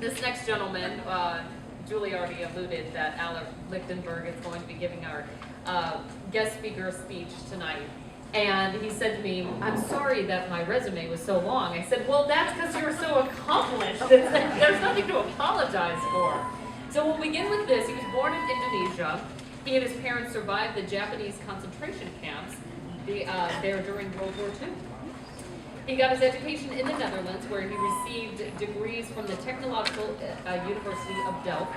This next gentleman, Julie already alluded that Allart Ligtenberg is going to be giving our guest speaker speech tonight. And he said to me, I'm sorry that my resume was so long. I said, well, that's because you're so accomplished. There's nothing to apologize for. So we'll begin with this. He was born in Indonesia. He and his parents survived the Japanese concentration camps there during World War II. He got his education in the Netherlands, where he received degrees from the Technological University of Delft.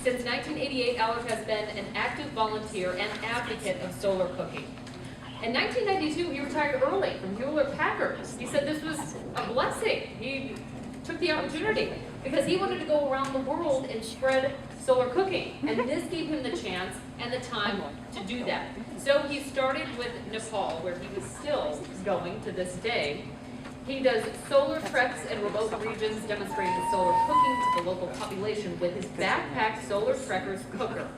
Since 1988, Allart has been an active volunteer and advocate of solar cooking. In 1992, he retired early from Hewlett-Packard. He said this was a blessing. He took the opportunity because he wanted to go around the world and spread solar cooking. And this gave him the chance and the time to do that. So he started with Nepal, where he was still going to this day. He does solar treks in remote regions, demonstrating solar cooking to the local population with his backpack Solar Trekkers cooker.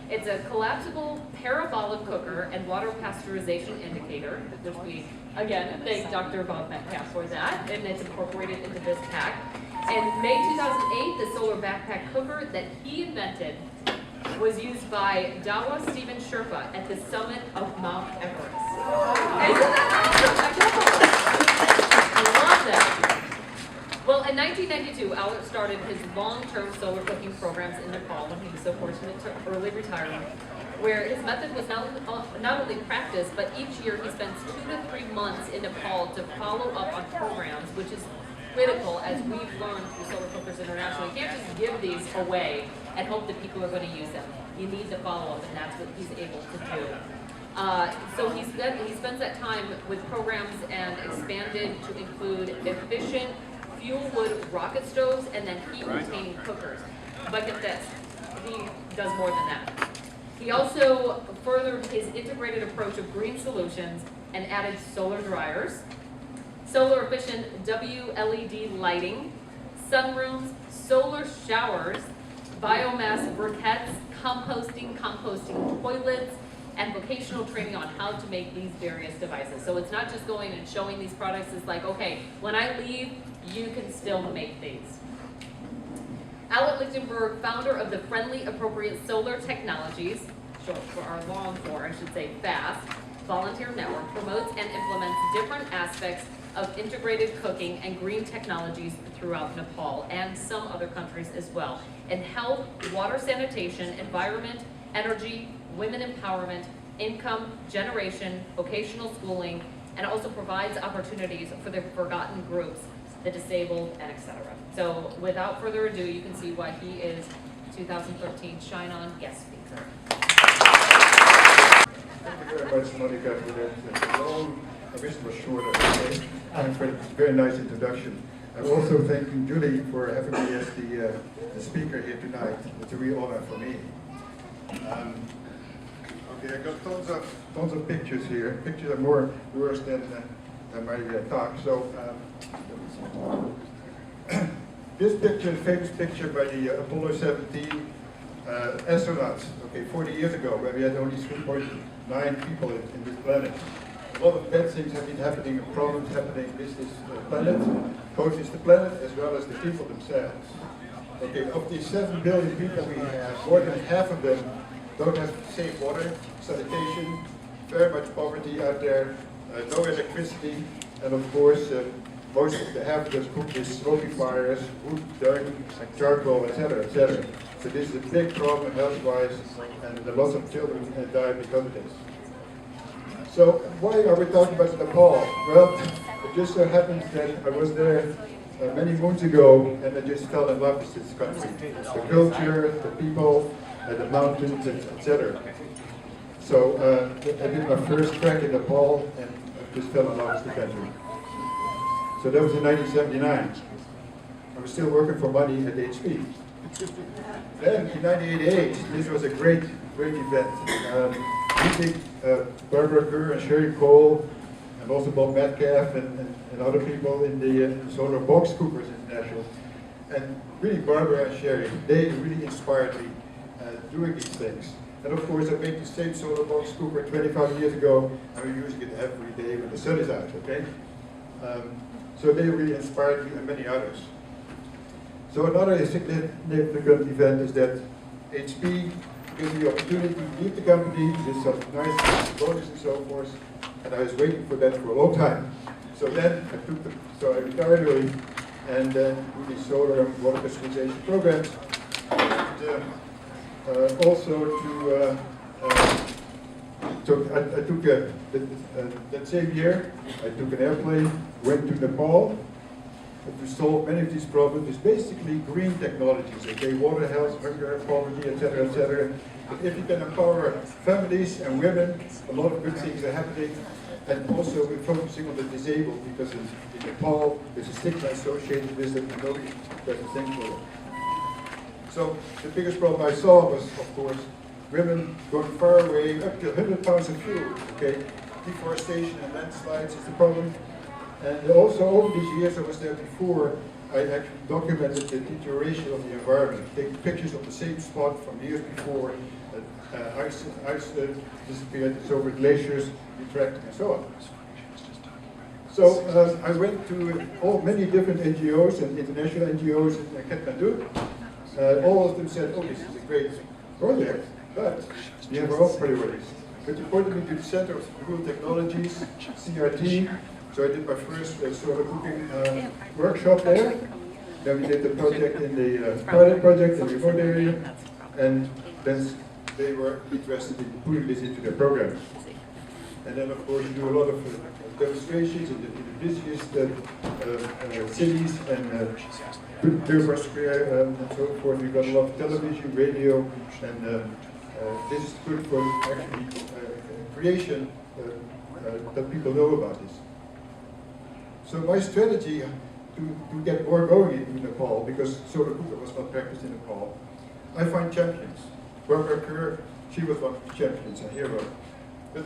It's a collapsible parabolic cooker and water pasteurization indicator, which we, again, thank Dr. Bob Metcalf for that, and it's incorporated into this pack. In May 2008, the solar backpack cooker that he invented was used by Dawa Stephen Sherpa at the summit of Mount Everest. Isn't that awesome? I love that. Well, in 1992, Allart started his long-term solar cooking programs in Nepal when he was so fortunate to early retirement, where his method was not only practiced, but each year he spends 2 to 3 months in Nepal to follow up on programs, which is critical as we've learned through Solar Cookers International. You can't just give these away and hope that people are going to use them. You need to follow up, and that's what he's able to do. So he spends that time with programs and expanded to include efficient fuel wood rocket stoves and then heat retaining cookers. But get this, he does more than that. He also furthered his integrated approach of green solutions and added solar dryers, solar efficient WLED lighting, sunrooms, solar showers, biomass briquettes, composting toilets, and vocational training on how to make these various devices. So it's not just going and showing these products, it's like, okay, when I leave, you can still make these. Allart Ligtenberg, founder of the Friendly Appropriate Solar Technologies, short for our long for, I should say FAST, volunteer network, promotes and implements different aspects of integrated cooking and green technologies throughout Nepal and some other countries as well, in health, water sanitation, environment, energy, women empowerment, income generation, vocational schooling, and also provides opportunities for the forgotten groups, the disabled, and etc. So without further ado, you can see why he is 2013 Shine On guest speaker. Thank you very much, Monica, for that long, I wish it was shorter, okay? And for a very nice introduction. I'm also thanking Julie for having me as the speaker here tonight. It's a real honor for me. Okay, I got tons of pictures here. Pictures are more worse than my talk. So this picture is a famous picture by the Apollo 17 astronauts. Okay, 40 years ago, where we had only 3.9 people in this planet. A lot of bad things have been happening, problems happening with this planet, both with the planet as well as the people themselves. Okay, of these 7 billion people we have, more than half of them don't have safe water, sanitation, very much poverty out there, no electricity, and of course, most of the half of us cook with smoky fires, wood, dung, charcoal, etc., etc. So this is a big problem health-wise, and lots of children die because of this. So why are we talking about Nepal? Well, it just so happens that I was there many moons ago, and I just fell in love with this country. The culture, the people, the mountains, etc. So I did my first trek in Nepal, and I just fell in love with the country. So that was in 1979. I was still working for money at HP. Then in 1988, this was a great event. Meeting Barbara Kerr and Sherry Cole, and also Bob Metcalf and other people in the Solar Box Cookers International. And really Barbara and Sherry, they really inspired me doing these things. And of course I made the same solar box cooker 25 years ago, and we're using it every day when the sun is out, okay? So they really inspired me and many others. So another significant event is that HP gives me the opportunity to leave the company with some nice bonus and so forth, and I was waiting for that for a long time. So then I retired early, and then do the solar and water customization programs. And, also I took that same year, I took an airplane, went to Nepal, to solve many of these problems. It's basically green technologies, okay, water, health, hunger, poverty, etc., etc. But if you can empower families and women, a lot of good things are happening. And also we're focusing on the disabled, because in Nepal there's a stigma associated with it, and nobody does a thing for it. So the biggest problem I saw was, of course, women going far away, up to 100 pounds of fuel, okay? Deforestation and landslides is the problem. And also over these years I was there before, I actually documented the deterioration of the environment, taking pictures of the same spot from years before. Ice disappeared, it's over glaciers, retracting and so on. So I went to many different NGOs and international NGOs in Kathmandu. All of them said, oh, this is a great project, but we have our own priorities. But you pointed me to the Center of Rural Technologies, CRT. So I did my first solar cooking workshop there. Then we did the project in the pilot project in the remote area, and then they were interested in putting this into their program. And then, of course, we do a lot of demonstrations in the busiest cities and Durban Square and so forth. We've got a lot of television, radio, and this is good for actually creation that people know about this. So my strategy to get more going in Nepal, because solar cooker was not practiced in Nepal, I find champions. Barbara Kerr, she was one of the champions, a hero. But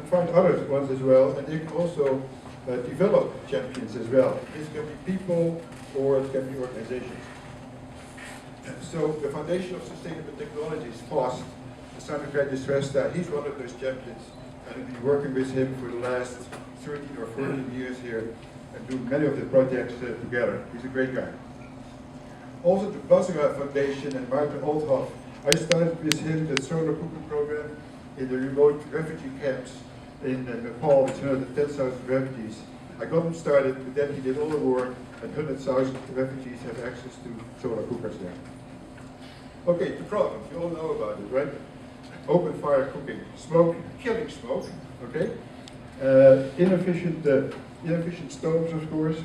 find other ones as well, and they can also develop champions as well. This can be people, or it can be organizations. So the Foundation of Sustainable Technologies, FOST, Simon Shrestha, he's one of those champions, and I've been working with him for the last 13 or 14 years here, and do many of the projects together. He's a great guy. Also the Basra Foundation and Martin Oldhoff, I started with him the solar cooking program in the remote refugee camps in Nepal, with 110,000 refugees. I got him started, but then he did all the work, and 100,000 refugees have access to solar cookers there. Okay, the problems, you all know about it, right? Open fire cooking, smoke, killing smoke, okay? Inefficient stoves, of course,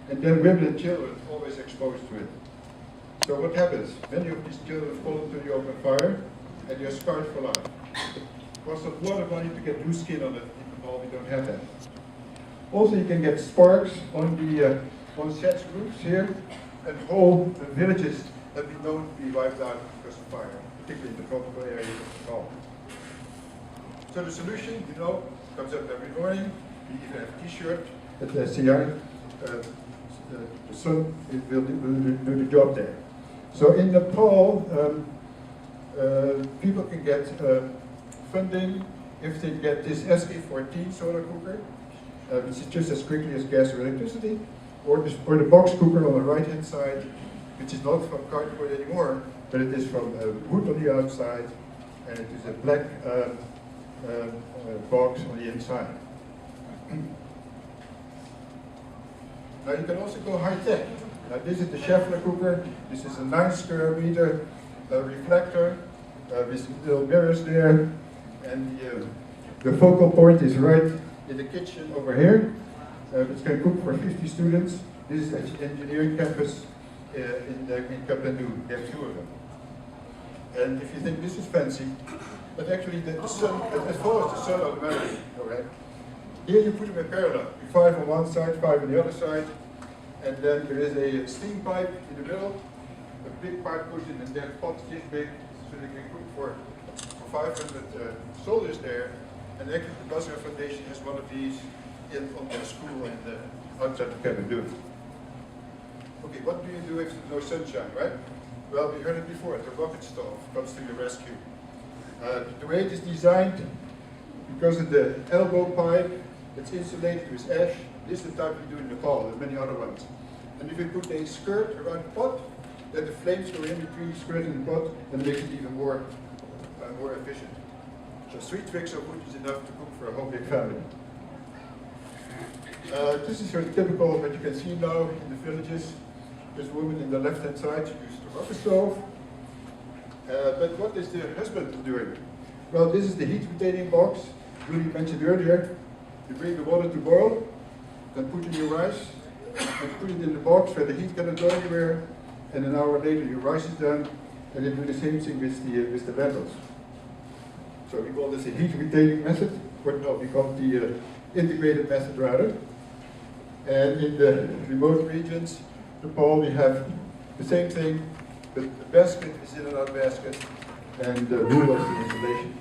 and then women and children always exposed to it. So what happens? Many of these children fall into the open fire, and they're scarred for life. It costs a lot of money to get new skin on it. In Nepal, we don't have that. Also, you can get sparks on the sheds roofs here, and whole villages have been known to be wiped out because of fire, particularly in the tropical areas of Nepal. So the solution, you know, comes up every morning. We even have a T-shirt that says CI. The sun will do the job there. So in Nepal, people can get funding if they get this SK14 solar cooker, which is just as quickly as gas or electricity, or the box cooker on the right-hand side, which is not from cardboard anymore, but it is from wood on the outside, and it is a black box on the inside. Now you can also go high-tech. Now this is the Schaeffler cooker. This is a 9 square meter reflector with little mirrors there, and the focal point is right in the kitchen over here. It's going to cook for 50 students. This is the engineering campus in Kathmandu. They have 2 of them. And if you think this is fancy, but actually the sun, it follows the sun automatically, all right? Here you put them in parallel. 5 on one side, 5 on the other side, and then there is a steam pipe in the middle. A big pipe goes in, and then pot this big, so they can cook for 500 soldiers there. And actually, the Basra Foundation has one of these on their school and outside of Kathmandu. Okay, what do you do if there's no sunshine, right? Well, we heard it before. The rocket stove comes to your rescue. The way it is designed, because of the elbow pipe, it's insulated with ash. This is the type we do in Nepal. There's many other ones. And if you put a skirt around the pot, Then the flames go in between, squirting the pot, and makes it even more efficient. So 3 twigs of wood is enough to cook for a whole big family. This is sort of typical of what you can see now in the villages. There's a woman in the left-hand side, she uses the rubber stove. But what is the husband doing? Well, this is the heat retaining box. Julie mentioned earlier. You bring the water to boil, then put in your rice, and put it in the box where the heat cannot go anywhere. And an hour later, your rice is done, and they do the same thing with the lentils. So we call this a heat retaining method, or no, we call it the integrated method rather. And in the remote regions, Nepal, we have the same thing, but the basket is in and out basket, and the rule is the installation.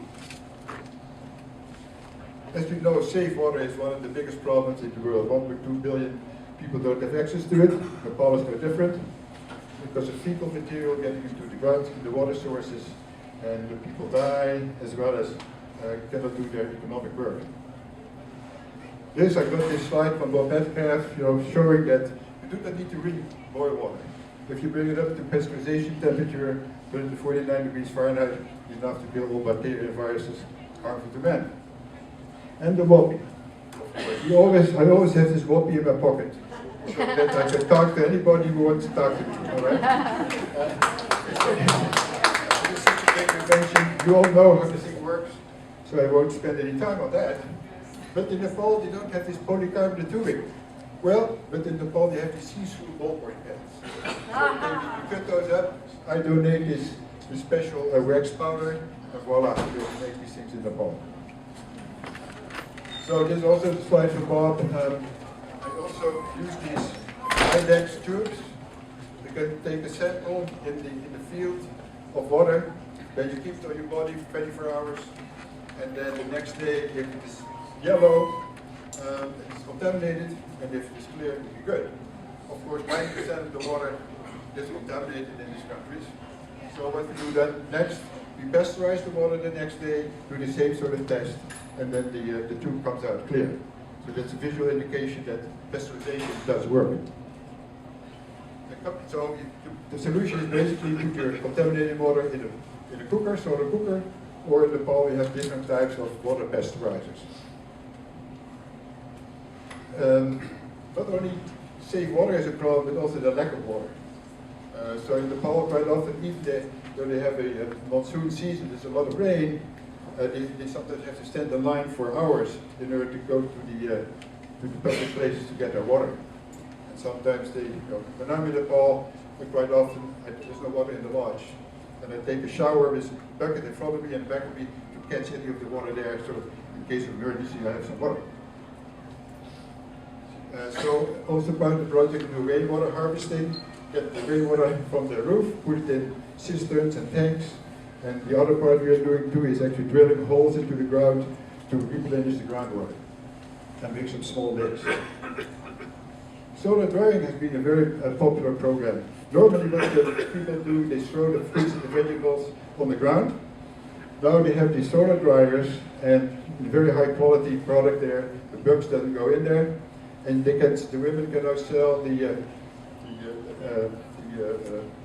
As we know, safe water is one of the biggest problems in the world. 1.2 billion people don't have access to it. Nepal is no different, because of fecal material getting into the ground, in the water sources, and the people die, as well as cannot do their economic work. I got this slide from Bob Metcalf, showing that you do not need to really boil water. If you bring it up to pasteurization temperature, put it to 49 degrees Fahrenheit, enough to kill all bacteria and viruses harmful to man. And the whoppie. I always have this whoppie in my pocket, so that I can talk to anybody who wants to talk to me. All right? This is such a big invention. You all know how this thing works, so I won't spend any time on that. But in Nepal, they don't have this polycarbonate tubing. Well, but in Nepal, they have these see-through ballpoint pens. So you cut those up. I donate this special wax powder, and voila, we will make these things in Nepal. So this is also the slide from Bob. I also use these IDEX tubes. You can take a sample in the field of water, then you keep it on your body for 24 hours, and then the next day, if it is yellow, it's contaminated, and if it is clear, it will be good. Of course, 90% of the water is contaminated in these countries. So what we do then next, we pasteurize the water the next day, do the same sort of test, and then the tube comes out clear. So that's a visual indication that pasteurization does work. So the solution is basically put your contaminated water in a cooker, solar cooker, or in Nepal we have different types of water pasteurizers. Not only safe water is a problem, but also the lack of water. So in Nepal, quite often, even though they have a monsoon season, there's a lot of rain, they sometimes have to stand in line for hours in order to go to the public places to get their water. And sometimes when I'm in Nepal, quite often there's no water in the lodge. And I take a shower with a bucket in front of me and back of me to catch any of the water there, so in case of emergency I have some water. So also part of the project, do rainwater harvesting, get the rainwater from the roof, put it in cisterns and tanks, and the other part we are doing too is actually drilling holes into the ground to replenish the groundwater and make some small lakes. Solar drying has been a very popular program. Normally what the people do, they throw the fruits and the vegetables on the ground. Now they have these solar dryers and a very high quality product there. The bugs doesn't go in there. And the women can now sell the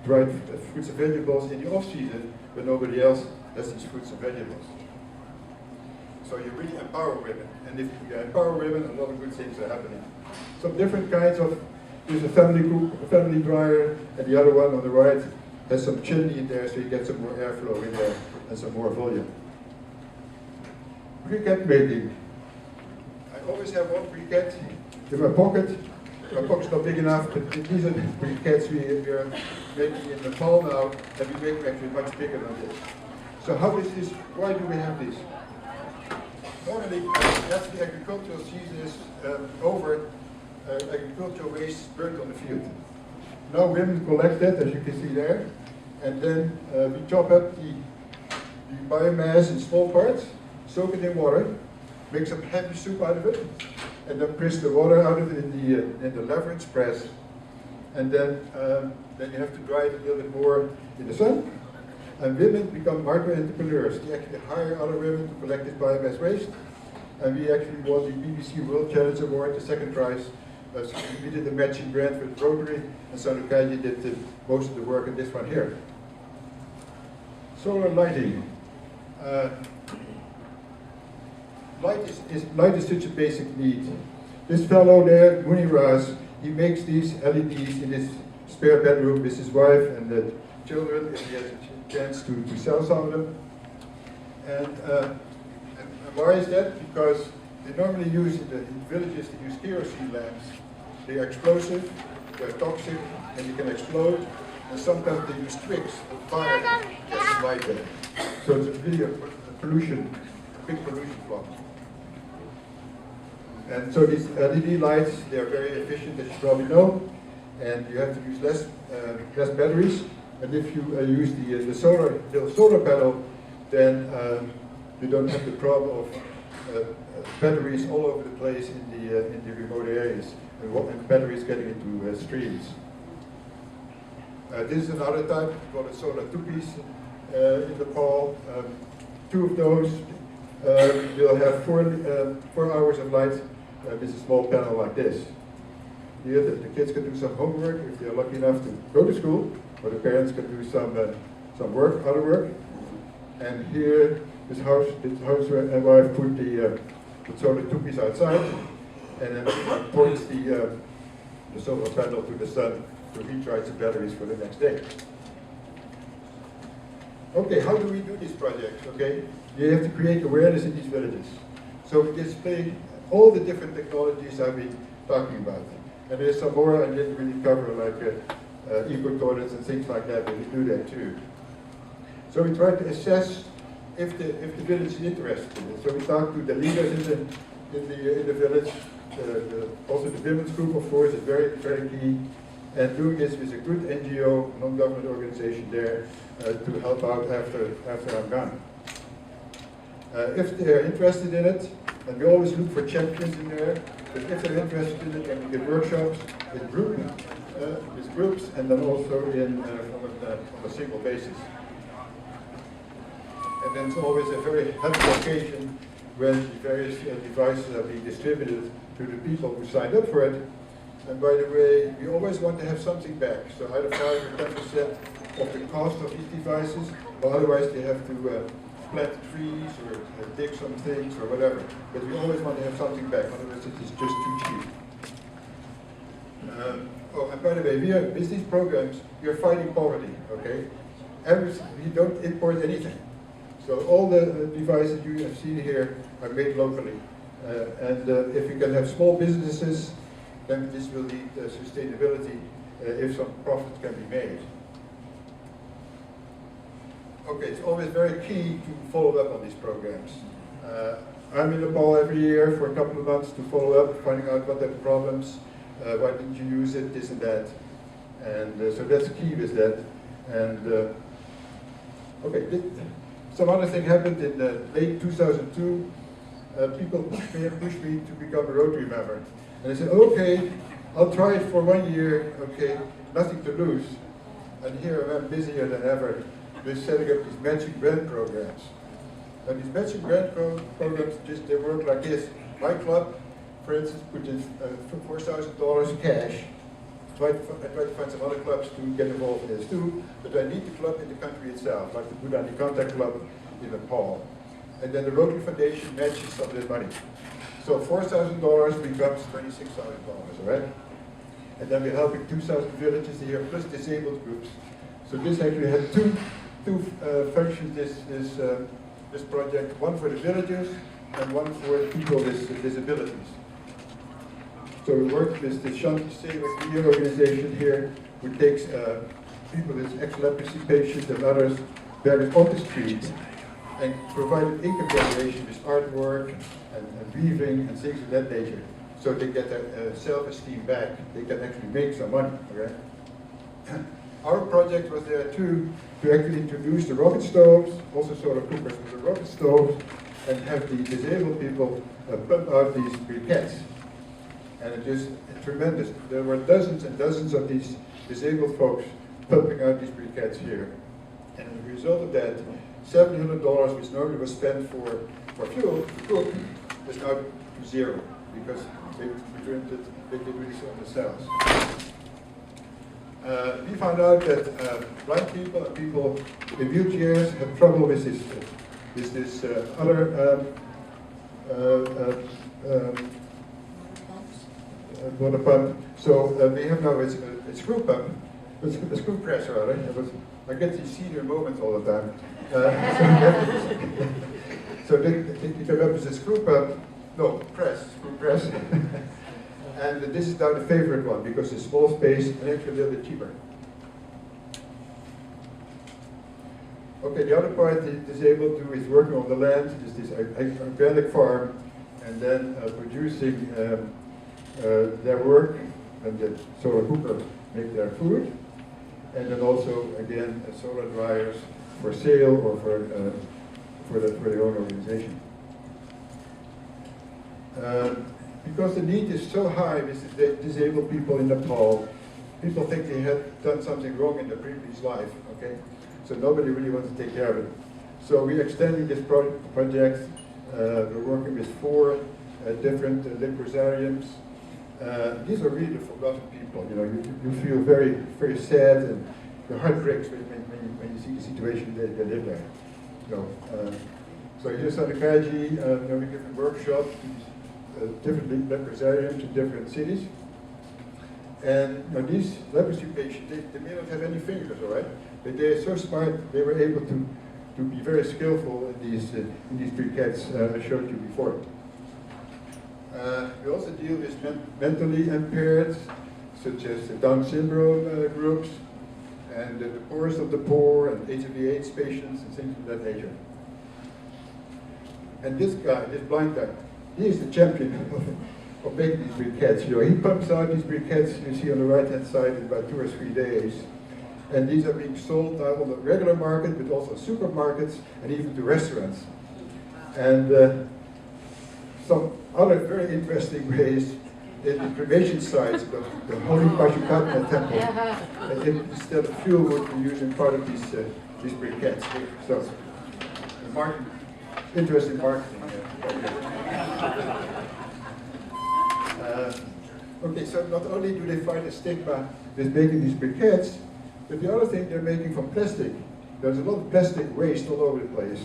dried fruits and vegetables in the off-season when nobody else has these fruits and vegetables. So you really empower women. And if you empower women, a lot of good things are happening. Some different kinds of, there's a family dryer, and the other one on the right has some chimney in there so you get some more airflow in there and some more volume. Briquette making. I always have one briquette in my pocket. My pocket's not big enough, but these are the briquettes we are making in Nepal now, and we make them actually much bigger than this. So how is this, why do we have these? Normally, after the agricultural season is over, agricultural waste is burnt on the field. Now women collect that, as you can see there, and then we chop up the biomass in small parts, soak it in water, make some heavy soup out of it, and then press the water out of it in the leverage press, and then you have to dry it a little bit more in the sun. And women become micro-entrepreneurs. They actually hire other women to collect this biomass waste, and we actually won the BBC World Challenge Award, the second prize, So we did the matching grant with Rotary, and Sanukaji did most of the work in this one here. Solar lighting. Light is such a basic need. This fellow there, Muniraz, he makes these LEDs in his spare bedroom with his wife and the children, if he has a chance to sell some of them. And why is that? Because they normally use, in villages, they use kerosene lamps. They're explosive, they're toxic, and they can explode. And sometimes they use twigs of fire that light there. So it's really a pollution, big pollution problem. And so these LED lights, they are very efficient, as you probably know, and you have to use less batteries. And if you use the solar panel, then you don't have the problem of batteries all over the place in the remote areas, and batteries getting into streams. This is another type called a solar two-piece in Nepal. Two of those will have 4 hours of light with a small panel like this. Here the kids can do some homework if they're lucky enough to go to school, or the parents can do some work, other work. And here this house and wife put the solar two-piece outside, and then points the solar panel to the sun to recharge the batteries for the next day. Okay, how do we do this project? Okay, you have to create awareness in these villages. So we display all the different technologies I've been talking about. And there's some more I didn't really cover, like eco-toilets and things like that, but we do that too. So we try to assess if the village is interested in it. So we talk to the leaders in the village. Also the women's group, of course, is very, very key. And doing this with a good NGO, non-government organization there, to help out after I'm gone. If they're interested in it, and we always look for champions in there, but if they're interested in it, then we get workshops with groups, and then also on a single basis. And then it's always a very happy occasion when the various devices are being distributed to the people who signed up for it. And by the way, we always want to have something back. So either 5 or 10% of the cost of these devices, or otherwise they have to plant trees or dig some things or whatever. But we always want to have something back, otherwise it is just too cheap. Oh, and by the way, with these programs, we are fighting poverty, okay? We don't import anything. So all the devices you have seen here are made locally. And if we can have small businesses, then this will lead sustainability if some profit can be made. Okay, it's always very key to follow up on these programs. I'm in Nepal every year for a couple of months to follow up, finding out what are the problems, why didn't you use it, this and that. And so that's key with that. And okay, some other thing happened in late 2002. People pushed me to become a Rotary member. And I said, okay, I'll try it for 1 year, okay, nothing to lose. And here I'm busier than ever with setting up these matching grant programs. And these matching grant programs, they work like this. My club, for instance, put in $4,000 cash. I try to find some other clubs to get involved in this too, but I need the club in the country itself, like the Budani Contact Club in Nepal. And then the Rotary Foundation matches some of the money. So $4,000 becomes $26,000, all right? And then we're helping 2,000 villages here, plus disabled groups. So this actually had two functions, this project, one for the villagers and one for people with disabilities. So we worked with the Shanti Seva organization here, who takes people with epilepsy patients and others that are on the street and provided income generation with artwork and weaving and things of that nature. So they get their self-esteem back. They can actually make some money, okay? Our project was there too, to actually introduce the rocket stoves, also solar cookers with the rocket stoves, and have the disabled people pump out these briquettes. And it is tremendous. There were dozens and dozens of these disabled folks pumping out these briquettes here. And as a result of that, $700, which normally was spent for fuel to cook, is now to zero, because they do this on the cells. We found out that blind people and people in wheelchairs have trouble with this other water pump. So we have now a screw pump, a screw press rather. I get these senior moments all the time. So they come up with a screw pump, no, screw press. And this is now the favorite one because it's small space and actually a little bit cheaper. Okay, the other part the disabled do is working on the land, is this organic farm, and then producing their work, and the solar cooker make their food, and then also again solar dryers for sale or for their own organization. Because the need is so high with the disabled people in Nepal, people think they had done something wrong in their previous life, okay? So nobody really wants to take care of it. So we're extending this project. We're working with 4 different leprosariums. These are really the forgotten people. You know, you feel very, very sad, and your heart breaks when you see the situation they live there. So here's Sanakaji. We give a workshop to different leprosariums in different cities. And these leprosy patients, they may not have any fingers, all right? But they are so smart, they were able to be very skillful in these briquettes I showed you before. We also deal with mentally impaired, such as the Down syndrome groups, and the poorest of the poor, and HIV/AIDS patients, and things of that nature. And this guy, this blind guy, he is the champion of making these briquettes. He pumps out these briquettes you see on the right-hand side in about 2 or 3 days. And these are being sold now on the regular market, but also supermarkets and even to restaurants. And some other very interesting ways in the cremation sites, the Holy Pashupatana temple, instead of fuel would be using part of these briquettes. So, interesting marketing. Okay, so not only do they find a stigma with making these briquettes, but the other thing they're making from plastic. There's a lot of plastic waste all over the place.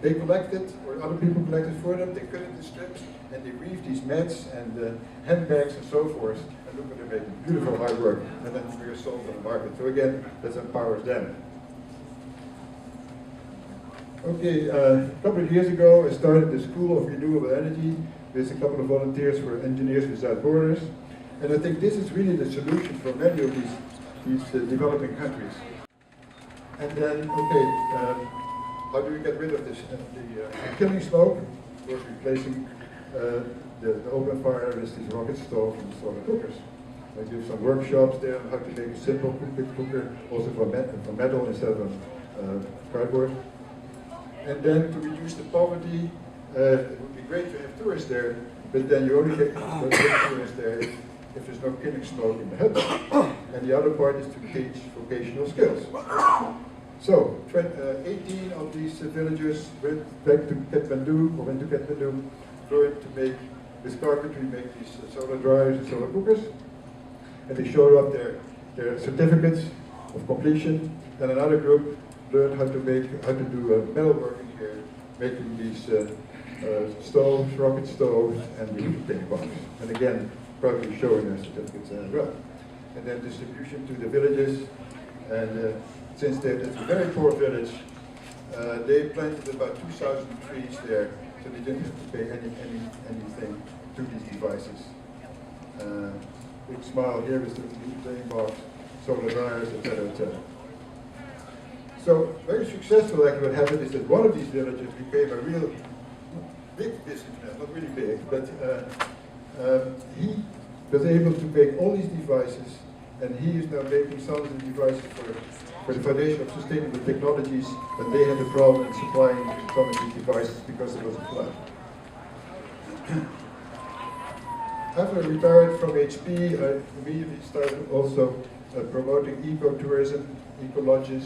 They collect it, or other people collect it for them, they cut it into strips, and they weave these mats and handbags and so forth, and look what they're making. Beautiful hard work, and then we are sold on the market. So again, that empowers them. Okay, a couple of years ago, I started the School of Renewable Energy with a couple of volunteers for Engineers Without Borders, and I think this is really the solution for many of these developing countries. And then, okay, how do we get rid of this? The killing smoke, of course, replacing the open fire with this rocket stove and solar cookers. I give some workshops there on how to make a simple cooker, also for metal instead of cardboard. And then to reduce the poverty, it would be great to have tourists there, but then you only get tourists there if there's no killing smoke in the hut. And the other part is to teach vocational skills. So, 18 of these villagers went back to Kathmandu, or went to Kathmandu, learned to make this carpentry, make these solar dryers and solar cookers. And they showed up their certificates of completion. Then another group learned how to do metalworking here, making these stoves, rocket stoves, and the tank bombs. And again, probably showing their certificates as well. And then distribution to the villages. And since it's a very poor village, they planted about 2,000 trees there, so they didn't have to pay anything to these devices. Big smile here with the playing box, solar dryers, etc., etc. So very successful. Actually, what happened is that one of these villages became a real big businessman, not really big, but he was able to make all these devices, and he is now making some of the devices for the Foundation of Sustainable Technologies, but they had a problem in supplying some of these devices because there was a flood. After I retired from HP, I immediately started also promoting eco-tourism, eco-lodges.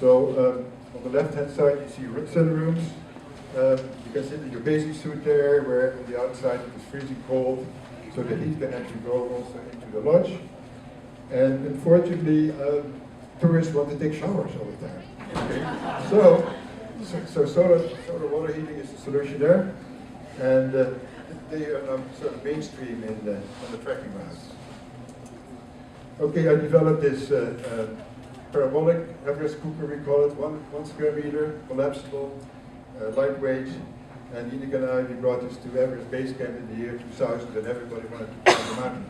So on the left-hand side, you see sunrooms. You can sit in your basic suit there, where on the outside it is freezing cold. So so the heat can actually go also into the lodge. And unfortunately, tourists want to take showers all the time. Okay? So solar water heating is the solution there, and they are now sort of mainstream on the trekking routes. Okay, I developed this parabolic Everest cooker, we call it, 1 square meter, collapsible, lightweight, and Inigo and I, we brought this to Everest Base Camp in the year 2000, and everybody wanted to climb the mountain.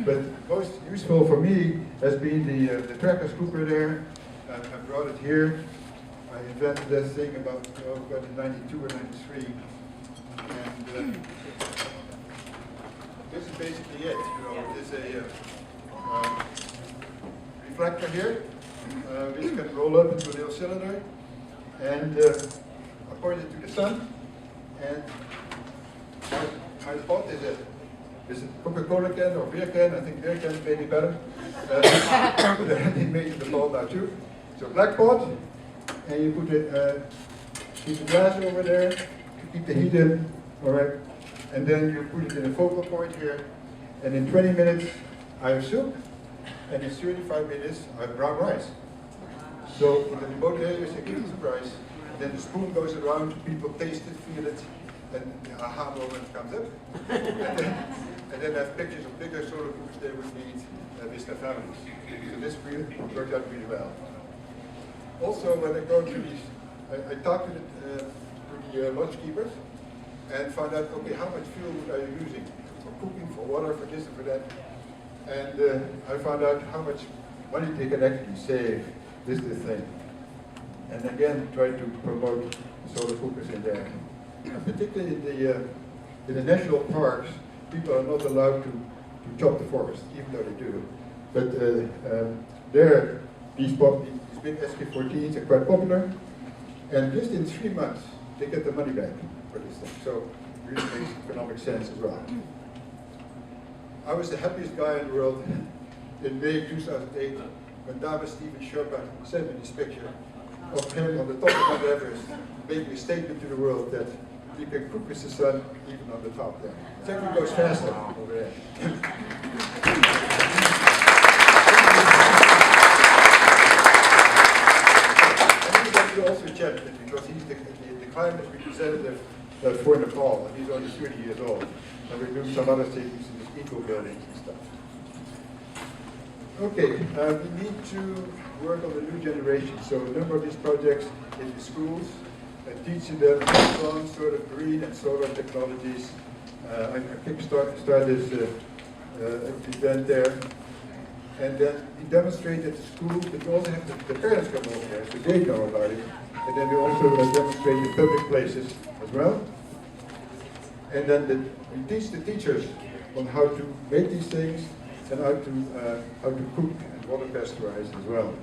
But most useful for me has been the tracker's cooker there. I brought it here. I invented this thing about in 92 or 93. And this is basically it. It is a reflector here, which can roll up into a little cylinder. And I point it to the sun. And my spot is it. Is it Coca-Cola can or beer can? I think beer can is maybe better. They made the ball now too. So black pot, and you put a piece of glass over there to keep the heat in, all right? And then you put it in a focal point here, and in 20 minutes I have soup, and in 35 minutes I have brown rice. So in the remote areas you get a surprise, and then the spoon goes around, people taste it, feel it, and the aha moment comes up. And then I have pictures of bigger solar cookers they would need with their families. So this worked out really well. Also, when I go to these, I talked to the lodge keepers and found out, okay, how much fuel are you using for cooking, for water, for this and for that? And I found out how much money they can actually save. This is the thing. And again, try to promote solar cookers in there. And particularly in the national parks, people are not allowed to chop the forest, even though they do. But there, these big SK14s are quite popular, and just in 3 months, they get the money back for this thing. So it really makes economic sense as well. I was the happiest guy in the world in May 2008 when Dame Steven Sherpa sent me this picture of him on the top of Mount Everest, making a statement to the world that you can cook with the sun even on the top there. It actually goes faster over there. And he's also champion because he's the climate representative for Nepal, and he's only 30 years old. And we're doing some other things in the eco buildings and stuff. Okay, we need to work on the new generation. So a number of these projects in the schools, teaching them hands-on sort of green and solar technologies. I started this event there. And then we demonstrate at the school, but we also have the parents come over there, so they know about it. And then we also demonstrate in public places as well. And then we teach the teachers on how to make these things and how to cook and water pasteurize as well.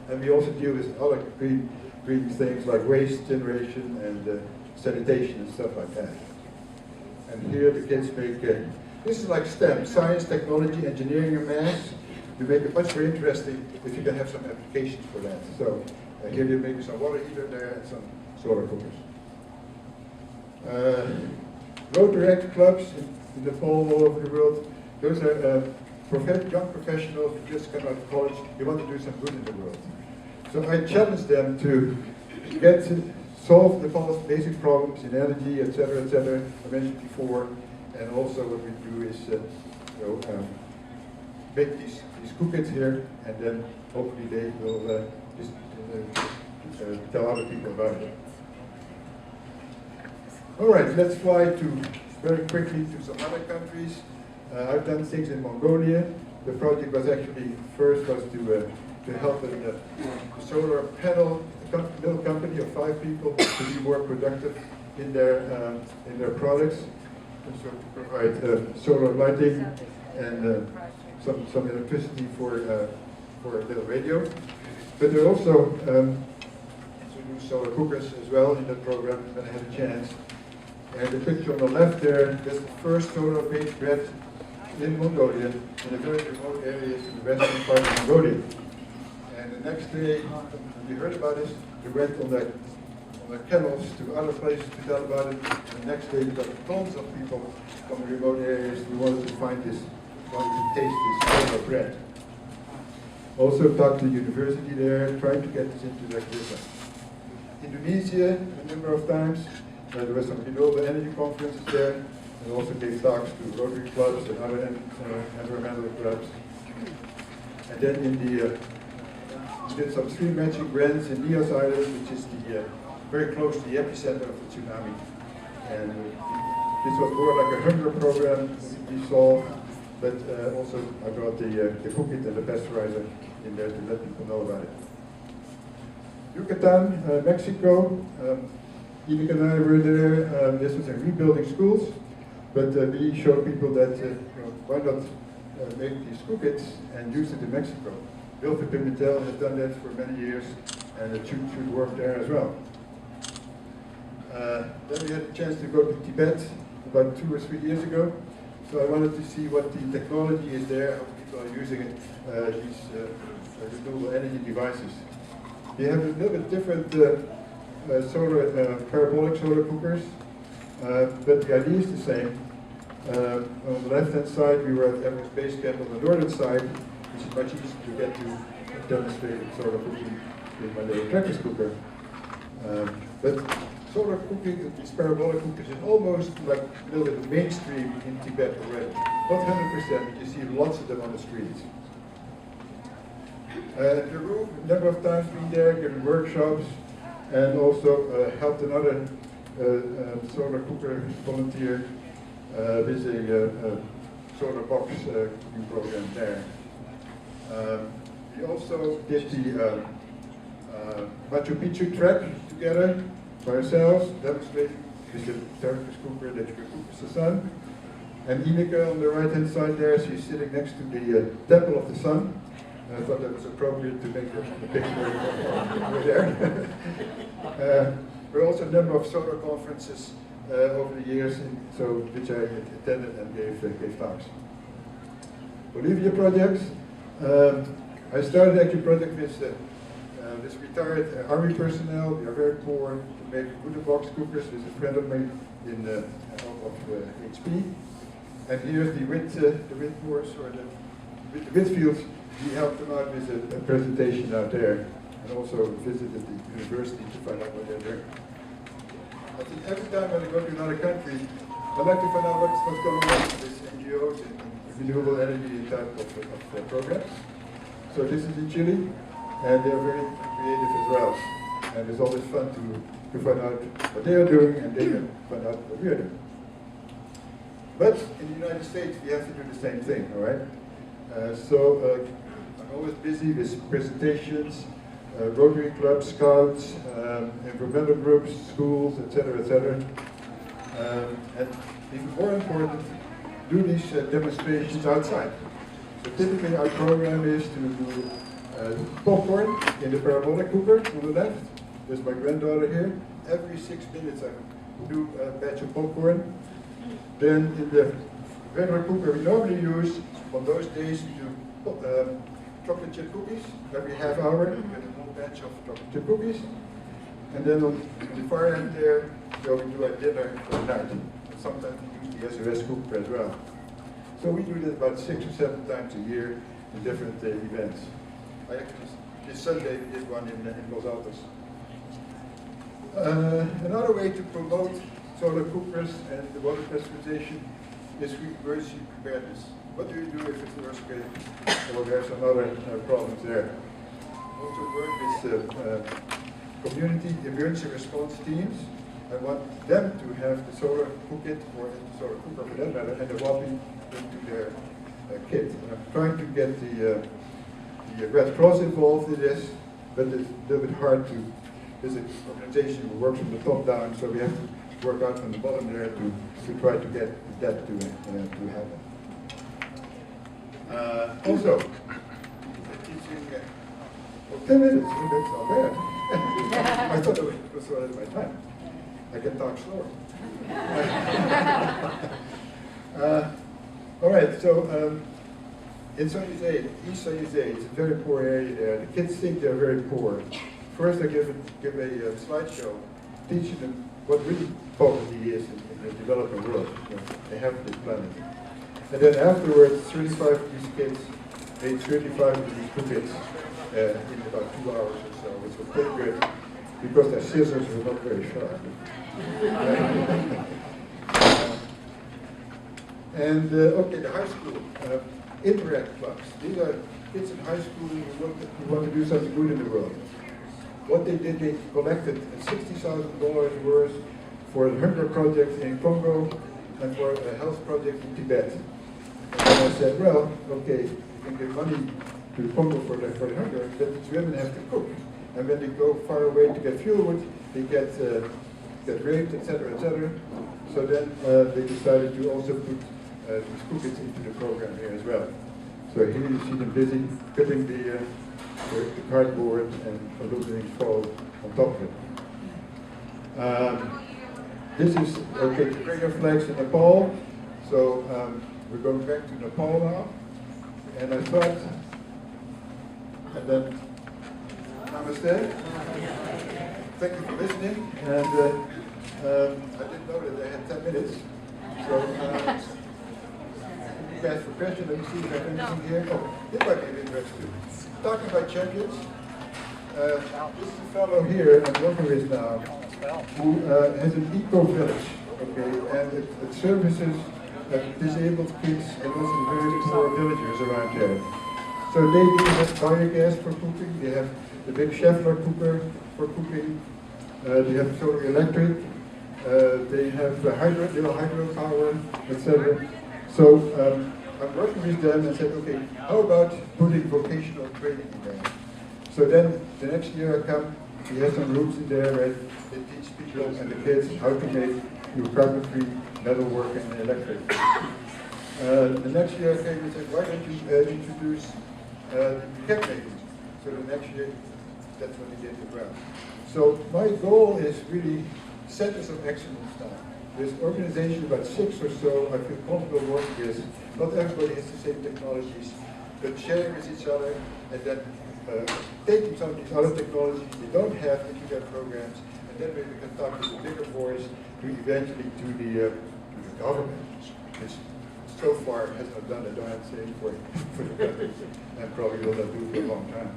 And we also deal with other green things like waste generation and sanitation and stuff like that. And here the kids make, this is like STEM, science, technology, engineering, and math. You make it much more interesting if you can have some applications for that. So here you maybe some water heater there and some solar cookers. Rotary Act clubs in Nepal all over the world. Those are young professionals who just come out of college. They want to do some good in the world. So I challenge them to solve Nepal's basic problems in energy, etc., etc. I mentioned before. And also what we do is make these cookers here, and then hopefully they will tell other people about it. All right, let's fly very quickly to some other countries. I've done things in Mongolia. The project was actually to help a solar panel mill company of 5 people to be more productive in their products. And so to provide solar lighting and some electricity for a little radio. But there are also introduced solar cookers as well in that program when I had a chance. And the picture on the left there, that's the first solar-based bread in Mongolia, in a very remote area in the western part of Mongolia. And the next day, when we heard about this, we went on that on the kennels to other places to tell about it. And the next day we got tons of people from the remote areas who wanted to find this, wanted to taste this solar bread. Also talked to the university there, trying to get this into their curriculum. Indonesia, a number of times. There were some renewable energy conferences there, and also gave talks to Rotary clubs and other environmental clubs. And then in the, we did some stream matching grants in Nias Island, which is the, very close to the epicenter of the tsunami. And this was more like a hunger program we solved, but also I brought the Phuket and the pasteurizer in there to let people know about it. Yucatan, Mexico. Enoch and I were there. This was in rebuilding schools, but we showed people that why not make these cookits and use it in Mexico. Wilfred Pimentel has done that for many years, and it should work there as well. Then we had a chance to go to Tibet about 2 or 3 years ago. So I wanted to see what the technology is there, how people are using it, these renewable energy devices. They have a little bit different parabolic solar cookers, but the idea is the same. On the left-hand side, we were at Everest Base Camp. On the northern side, which is much easier to get to demonstrate solar cooking with my little practice cooker. But solar cooking, these parabolic cookers, is almost like a little bit mainstream in Tibet already. Not 100%, but you see lots of them on the streets. Peru, a number of times been there, given workshops, and also helped another solar cooker volunteer with a solar box cooking program there. We also did the Machu Picchu trek together by ourselves, demonstrating with the surface cooker that you can cook with the sun. And Ineke on the right hand side there, she's sitting next to the Temple of the Sun. I thought that was appropriate to make a picture over there. There were also a number of solar conferences over the years, which I attended and gave talks. Bolivia projects. I started actually a project with this retired army personnel. We are very poor to make wooden box cookers with a friend of mine in of HP. And here's the wind moors or the wind fields. We helped them out with a presentation out there, and also visited the university to find out what they're doing. I think every time when I go to another country, I like to find out what's going on with NGOs and renewable energy type of programs. So this is in Chile, and they're very creative as well. And it's always fun to find out what they are doing, and they can find out what we are doing. But in the United States, we have to do the same thing, all right? I'm always busy with presentations, Rotary clubs, scouts, environmental groups, schools, etc., etc. And even more important, do these demonstrations outside. So typically our program is to do popcorn in the parabolic cooker on the left. There's my granddaughter here. Every 6 minutes I do a batch of popcorn. Then in the regular cooker we normally use, on those days we do chocolate chip cookies every half hour with a whole batch of chocolate chip cookies. And then on the far end there, we do our dinner for the night. And sometimes we use the SOS cooker as well. So we do this about 6 or 7 times a year in different events. I actually, this Sunday we did one in Los Altos. Another way to promote solar cookers and the water pasteurization is emergency preparedness. What do you do if it's an earthquake or there's some other problems there? Also work with community emergency response teams. I want them to have the solar cookit or the solar cooker for that matter and the WAPI into their kit. And I'm trying to get the Red Cross involved in this, but it's a little bit hard to. This is an organization who works from the top down, so we have to work out from the bottom there to try to get that to happen. Also, teaching 10 minutes, that's not bad. I thought it was already my time. I can talk slower. All right, so in San Jose, East San Jose, it's a very poor area there. The kids think they're very poor. First, I give a slideshow teaching them what really poverty is in the developing world. You know, they have this planet. And then afterwards, 35 of these kids made 35 of these puppets in about 2 hours or so, which was pretty good, because their scissors were not very sharp. Okay, the high school, interact clubs. These are kids in high school who want to do something good in the world. What they did, they collected $60,000 worth for the hunger project in Congo and for a health project in Tibet. And then I said, well, okay, you can give money to Congo for the hunger, but these women have to cook. And when they go far away to get fuel, they get raped, etc., etc. So then they decided to also put these cookers into the program here as well. So here you see them busy cutting the cardboard and aluminum foil on top of it. This is, okay, the prayer flags in Nepal. So we're going back to Nepal now. And I thought, and then, namaste. Thank you for listening. And I didn't know that I had 10 minutes. So, ask for questions. Let me see if I have anything here. Oh, this might be of interest too. Talking about champions, this is a fellow here I'm working with now who has an eco-village, okay, and it services disabled kids and also very poor villagers around there. So they do have biogas for cooking, they have the big Scheffler cooker for cooking, they have solar electric, they have little hydropower, etc. So I'm working with them and said, okay, how about putting vocational training in there? So then the next year I come, we have some rooms in there where they teach people and the kids how to make carbon-free metalwork and electric. The next year I came and said, why don't you introduce the cat making? So the next year, that's what they did as well. So my goal is really centers of excellence now. There's an organization, about 6 or so, I feel comfortable working with. Not everybody has the same technologies, but sharing with each other and then taking some of these other technologies they don't have into their programs, and then maybe we can talk with a bigger voice to eventually to the government, which so far has not done a darn thing for the country, and probably will not do for a long time.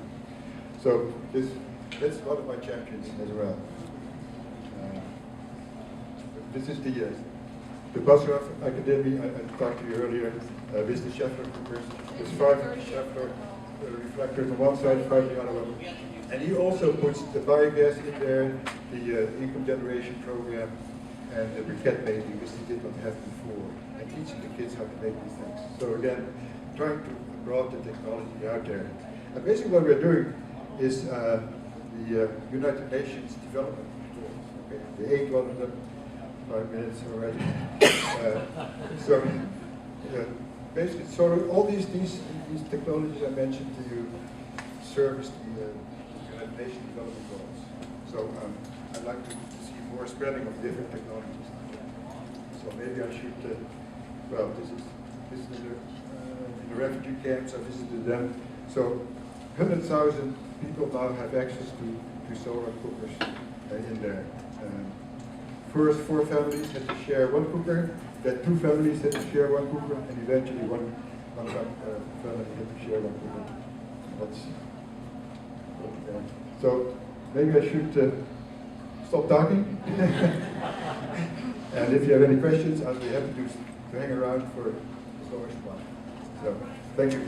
So that's one of my champions as well. This is the Basra Academy I talked to you earlier, with the Scheffler cookers. There's 5 Scheffler reflectors on one side, 5 on the other one. And he also puts the biogas in there, the income generation program, and the briquette making, which he did not have before, and teaching the kids how to make these things. So again, trying to broaden the technology out there. And basically what we're doing is the United Nations Development Goals. Okay? The 8 one of them. 5 minutes already. Basically, so all these technologies I mentioned to you service the United Nations Development Goals. So I'd like to see more spreading of different technologies. So maybe I should. Well, this is in the refugee camps. I visited them. So 100,000 people now have access to solar cookers in there. First 4 families had to share 1 cooker, then 2 families had to share 1 cooker, and eventually one family had to share 1 cooker. That's so maybe I should stop talking. And if you have any questions, I'll be happy to hang around for as long as you want. So thank you.